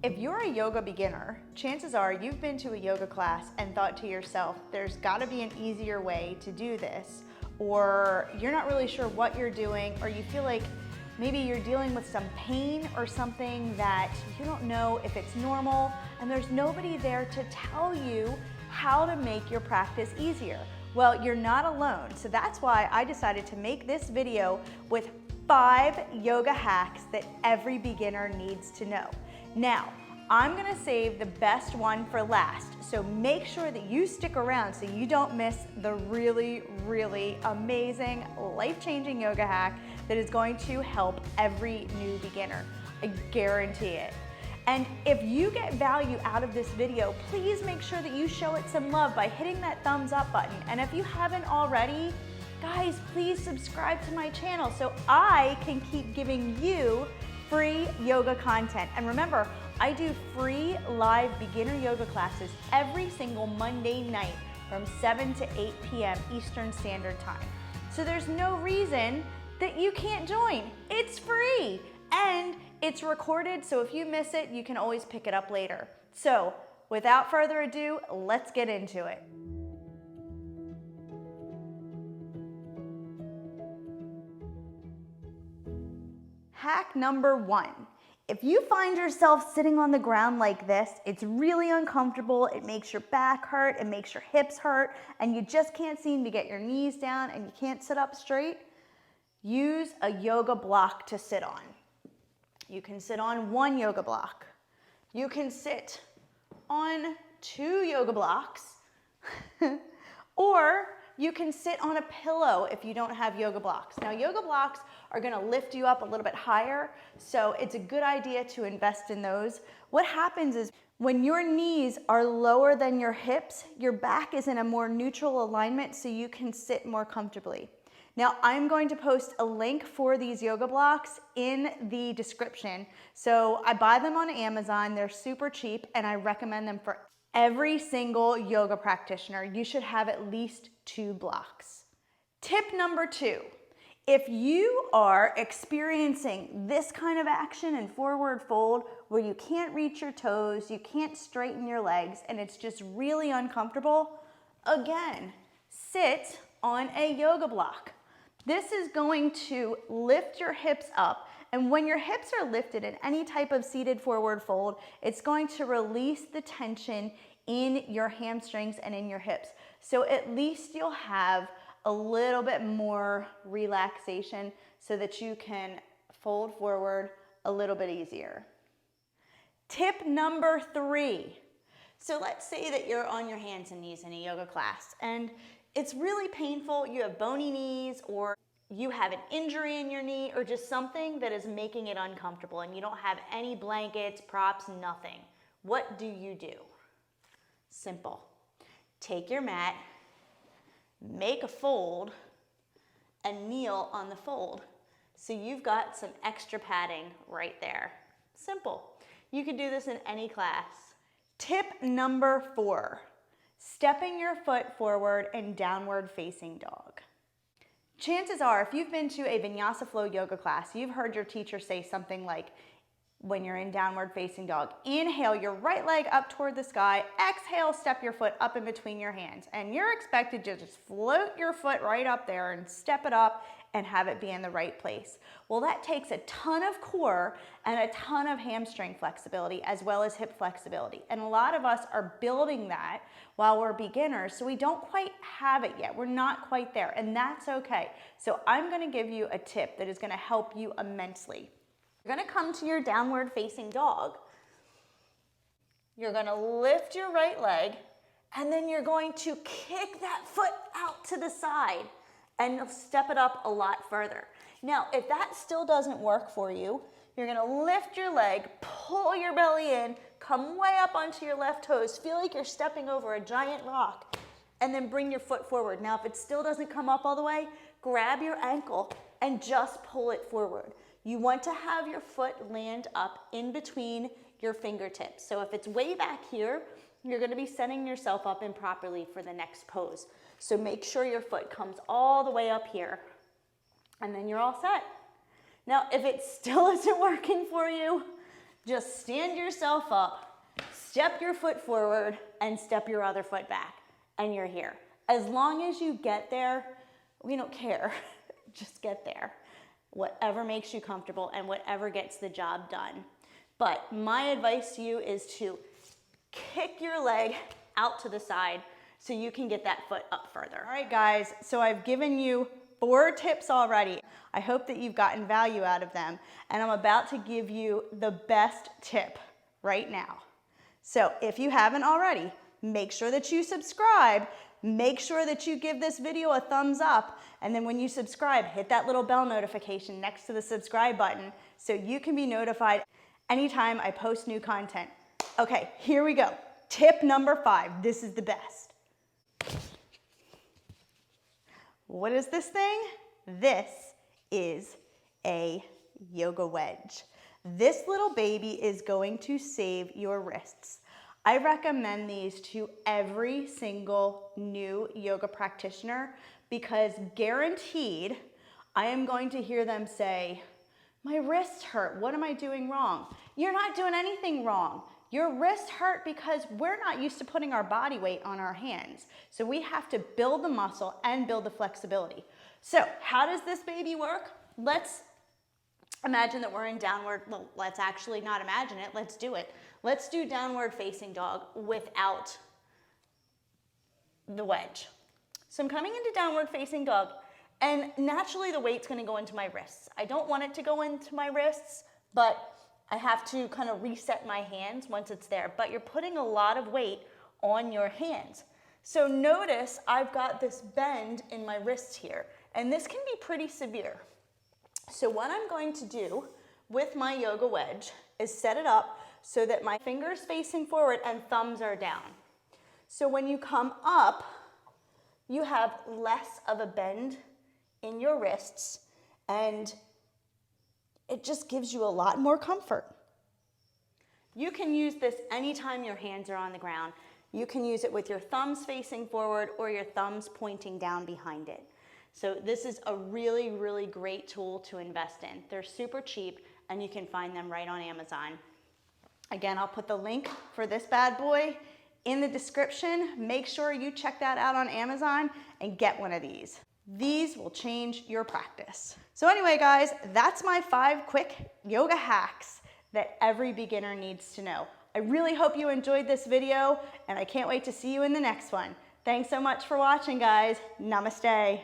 If you're a yoga beginner, chances are you've been to a yoga class and thought to yourself, there's gotta be an easier way to do this, or you're not really sure what you're doing, or you feel like maybe you're dealing with some pain or something that you don't know if it's normal, and there's nobody there to tell you how to make your practice easier. Well, you're not alone, so that's why I decided to make this video with 5 yoga hacks that every beginner needs to know. Now, I'm gonna save the best one for last, so make sure that you stick around so you don't miss the really, really amazing, life-changing yoga hack that is going to help every new beginner. I guarantee it. And if you get value out of this video, please make sure that you show it some love by hitting that thumbs up button. And if you haven't already, guys, please subscribe to my channel so I can keep giving you free yoga content. And remember, I do free live beginner yoga classes every single Monday night from 7 to 8 p.m. Eastern Standard Time. So there's no reason that you can't join. It's free and it's recorded, so if you miss it, you can always pick it up later. So without further ado, let's get into it. Hack number 1. If you find yourself sitting on the ground like this, it's really uncomfortable, it makes your back hurt, it makes your hips hurt, and you just can't seem to get your knees down and you can't sit up straight, use a yoga block to sit on. You can sit on 1 yoga block. You can sit on 2 yoga blocks, or you can sit on a pillow if you don't have yoga blocks. Now, yoga blocks are gonna lift you up a little bit higher, so it's a good idea to invest in those. What happens is when your knees are lower than your hips, your back is in a more neutral alignment so you can sit more comfortably. Now, I'm going to post a link for these yoga blocks in the description. So I buy them on Amazon, they're super cheap, and I recommend them for every single yoga practitioner. You should have at least 2 blocks. Tip number 2, if you are experiencing this kind of action in forward fold where you can't reach your toes, you can't straighten your legs, and it's just really uncomfortable, again, sit on a yoga block. This is going to lift your hips up, and when your hips are lifted in any type of seated forward fold, it's going to release the tension in your hamstrings and in your hips. So at least you'll have a little bit more relaxation so that you can fold forward a little bit easier. Tip number 3. So let's say that you're on your hands and knees in a yoga class and it's really painful, you have bony knees, or you have an injury in your knee, or just something that is making it uncomfortable and you don't have any blankets, props, nothing. What do you do? Simple. Take your mat, make a fold, and kneel on the fold. So you've got some extra padding right there. Simple. You can do this in any class. Tip number 4. Stepping your foot forward in downward facing dog. Chances are, if you've been to a Vinyasa Flow yoga class, you've heard your teacher say something like, when you're in downward facing dog, inhale your right leg up toward the sky, exhale, step your foot up in between your hands. And you're expected to just float your foot right up there and step it up and have it be in the right place. Well, that takes a ton of core and a ton of hamstring flexibility as well as hip flexibility. And a lot of us are building that while we're beginners, so we don't quite have it yet. We're not quite there, and that's okay. So I'm gonna give you a tip that is gonna help you immensely. You're gonna come to your downward facing dog. You're gonna lift your right leg, and then you're going to kick that foot out to the side and step it up a lot further. Now, if that still doesn't work for you, you're gonna lift your leg, pull your belly in, come way up onto your left toes, feel like you're stepping over a giant rock, and then bring your foot forward. Now, if it still doesn't come up all the way, grab your ankle and just pull it forward. You want to have your foot land up in between your fingertips. So if it's way back here, you're gonna be setting yourself up improperly for the next pose. So make sure your foot comes all the way up here, and then you're all set. Now, if it still isn't working for you, Just stand yourself up, step your foot forward, and step your other foot back, and you're here. As long as you get there, we don't care. Just get there. Whatever makes you comfortable and whatever gets the job done. But my advice to you is to kick your leg out to the side so you can get that foot up further. All right, guys, so I've given you 4 tips already. I hope that you've gotten value out of them, and I'm about to give you the best tip right now. So if you haven't already, make sure that you subscribe. Make sure that you give this video a thumbs up, and then when you subscribe, hit that little bell notification next to the subscribe button so you can be notified anytime I post new content. Okay, here we go. Tip number 5. This is the best. What is this thing? This is a yoga wedge. This little baby is going to save your wrists. I recommend these to every single new yoga practitioner because guaranteed I am going to hear them say, my wrists hurt, what am I doing wrong? You're not doing anything wrong. Your wrists hurt because we're not used to putting our body weight on our hands. So we have to build the muscle and build the flexibility. So how does this baby work? Let's imagine that we're in downward, well, let's actually not imagine it, let's do it. Let's do downward facing dog without the wedge. So I'm coming into downward facing dog, and naturally the weight's gonna go into my wrists. I don't want it to go into my wrists, but I have to kind of reset my hands once it's there. But you're putting a lot of weight on your hands. So notice I've got this bend in my wrists here, and this can be pretty severe. So what I'm going to do with my yoga wedge is set it up so that my fingers facing forward and thumbs are down. So when you come up, you have less of a bend in your wrists, and it just gives you a lot more comfort. You can use this anytime your hands are on the ground. You can use it with your thumbs facing forward or your thumbs pointing down behind it. So this is a really, really great tool to invest in. They're super cheap, and you can find them right on Amazon. Again, I'll put the link for this bad boy in the description. Make sure you check that out on Amazon and get one of these. These will change your practice. So anyway, guys, that's my 5 quick yoga hacks that every beginner needs to know. I really hope you enjoyed this video, and I can't wait to see you in the next one. Thanks so much for watching, guys. Namaste.